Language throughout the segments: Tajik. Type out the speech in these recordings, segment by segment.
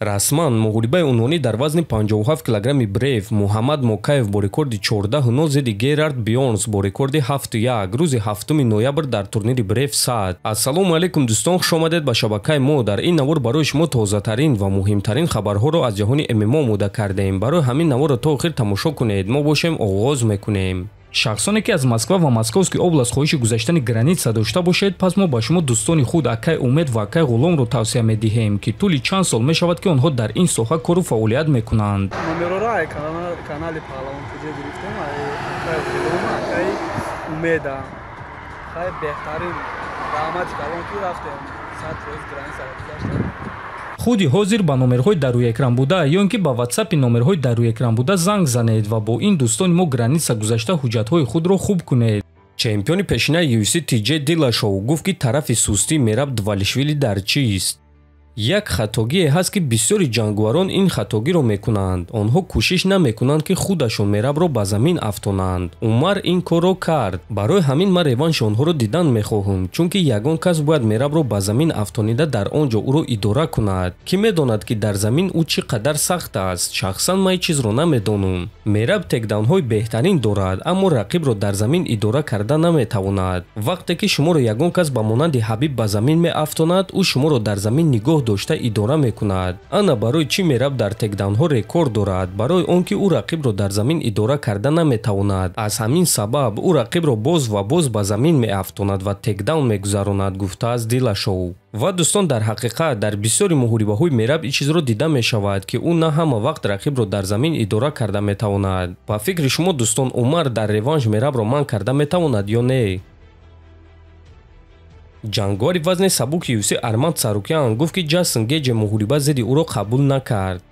расман муғрибаи унвонӣ дар вазни 57 килограмми бреф муҳаммад мокаев бо рекорди 14-0 зидди Герард Бёрнс бо рекорди 7-1 рӯзи 7 ноябр дар турнири бреф сад. Ассалому алайкум дӯстон, хуш омадед ба шабакаи мо. дар ин навор барои шумо тозатарин ва муҳимтарин хабарҳоро аз ҷаҳони ММО омода кардем. барои ҳамин наворро то охир тамошо кунед. мо бошем оғоз мекунем. шахсоне ки аз Москва ва Московский област хоҳиши гузаштани граница дошта бошед, пас мо ба шумо дӯстони худ Акай Умед ва Акай Ғуломро тавсия медиҳем, ки тӯли чанд сол мешавад ки онҳо дар ин соҳа кору фаъолият мекунанд. Номерора канали Паҳлавон куҷа гирифтем, Акай Ғулом, Акай Умеда. Хай беҳтарин даъмати калон ки рафтем 100 рӯз граница гузаштем. худи ҳозир ба номерҳои дар рӯи экран буда ё ин ки ба WhatsApp номерҳои дар рӯи экран буда занг занед ва бо ин дӯстони мо граница гузашта ҳуҷҷатҳои худро хуб кунед. чемпиони пешинаи UFC TJ Dillashaw гуфт ки тарафи сустӣ Мераб Двалишвили дар чист. як хатогие ҳаст ки бисёри ҷангуварон ин хатогиро мекунанд. онҳо кӯшиш намекунанд ки худашон Мерабро ба замин афтонанд. Умар ин корро кард. барои ҳамин ман реванши онҳоро дидан мехоҳам, чунки ягон кас бояд Мерабро ба замин афтонида дар он ҷо ӯро идора кунад. ки медонад ки дар замин ӯ чӣ қадар сахт аст. шахсан ман чизро намедонам. Мераб текдаунҳои беҳтарин дорад, аммо рақибро дар замин идора карда наметавонад. вақте ки шуморо ягон кас ба монанди Ҳабиб ба замин меафтонад, ӯ шуморо дар замин нигоҳ дошта идора мекунад. ана барои чӣ Мераб дар текдаунҳо рекорд дорад? барои он ки ӯ рақибро дар замин идора карда наметавонад. аз ҳамин сабаб ӯ рақибро боз ва боз ба замин меафтонад ва текдаун мегузаронад, гуфтааст Dillashaw. ва дӯстон, дар ҳақиқат дар бисёри муҳорибаҳои Мераб ин чизро дида мешавад ки ӯ на ҳама вақт рақибро дар замин идора карда метавонад. ба фикри шумо дӯстон, Умар дар реванш Мерабро манъ карда метавонад ё не? ҷангори вазни сабуки UFC Арманд Сарукян гуфт ки Ҷастин Гейҷи муҳориба зидди ӯро қабул накард.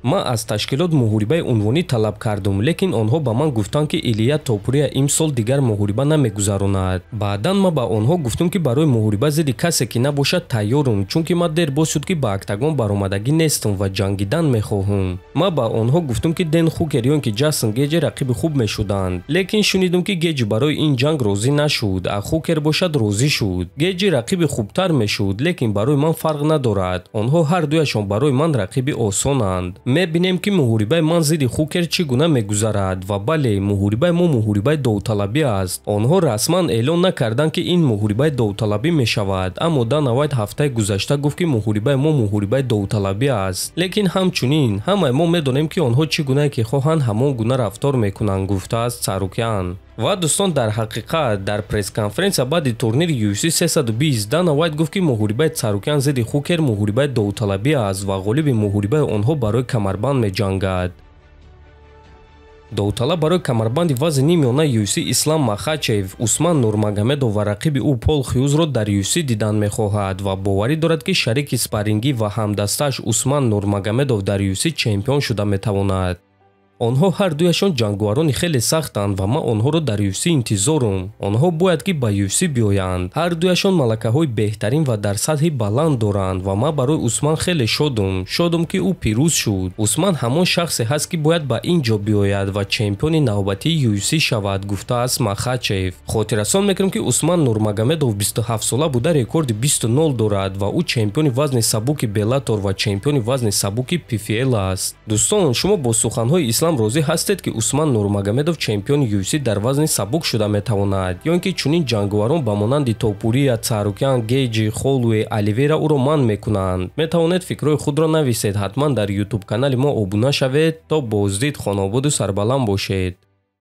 ман аз ташкилот муҳорибаи унвонӣ талаб кардам, лекин онҳо ба ман гуфтанд ки Илия Топурия имсол дигар муҳориба намегузаронад. баъдан ман ба онҳо гуфтам ки барои муҳориба зидди касе ки набошад тайёрам, чунки ман дер боз шуд ки ба октагон баромадагӣ нестам ва ҷангидан мехоҳам. ман ба онҳо гуфтам ки Дэн Хукер ё ин ки Ҷастин Гейҷи рақиби хуб мешуданд, лекин шунидам ки Гейҷи барои ин ҷанг розӣ нашуд, а Хукер бошад розӣ шуд. Гейҷи рақиби хубтар мешуд, лекин барои ман фарқ надорад. онҳо ҳардуяшон барои ман рақиби осонанд. мебинем ки муҳорибаи ман зидди Хукер чӣ гуна мегузарад ва бале, муҳорибаи мо муҳорибаи довталабӣ аст. онҳо расман эълон накарданд ки ин муҳорибаи довталабӣ мешавад, аммо Дана Вайт ҳафтаи гузашта гуфт ки муҳорибаи мо муҳорибаи довталабӣ аст. лекин ҳамчунин ҳамаи мо медонем ки онҳо чӣ гунае ки хоҳанд ҳамон гуна рафтор мекунанд, гуфтааст Сарукян. ва дӯстон, дар ҳақиқат дар пресс-конференсия баъди турнири UFC 320 Дана Вайт гуфт ки муҳорибаи Сарукян зидди Хукер муҳорибаи довталабӣ аст ва ғолиби муҳорибаи онҳо барои камарбанд меҷангад. довталаб барои камарбанди вазни нимёна UFC Ислам Махачев Усман Нурмагомедов ва рақиби ӯ Пол Хьюзро дар UFC дидан мехоҳад ва боварӣ дорад ки шарики спарингӣ ва ҳамдастааш Усман Нурмагомедов дар UFC чемпион шуда метавонад. онҳо ҳардуяшон ҷангуварони хеле сахтанд ва ман онҳоро дар UFC интизорам. онҳо бояд ки ба UFC биёянд. ҳардуяшон малакаҳои беҳтарин ва дар сатҳи баланд доранд ва ман барои Усман хеле шодам ки ӯ пирӯз шуд. Усман ҳамон шахсе ҳаст ки бояд ба ин ҷо биёяд ва чемпиони навбатии UFC шавад, гуфтааст Махачев. хотиррасон мекунем ки Усман Нурмагомедов 27-сола буда рекорди 20-0 дорад ва ӯ чемпиони вазни сабуки Bellator ва чемпиони вазни сабуки PFL аст. дӯстон, шумо бо суханҳои Ислам розӣ ҳастед ки Усман Нурмагомедов чемпиони UFC дар вазни сабук шуда метавонад, ё ин ки чунин ҷангуварон ба монанди Топурия, Сарукян, Гейҷи, Холлуэй, Оливейра ӯро манъ мекунанд? метавонед фикрҳои худро нависед. ҳатман дар YouTube канали мо обуна шавед. то боздид, хонободу сарбаланд бошед.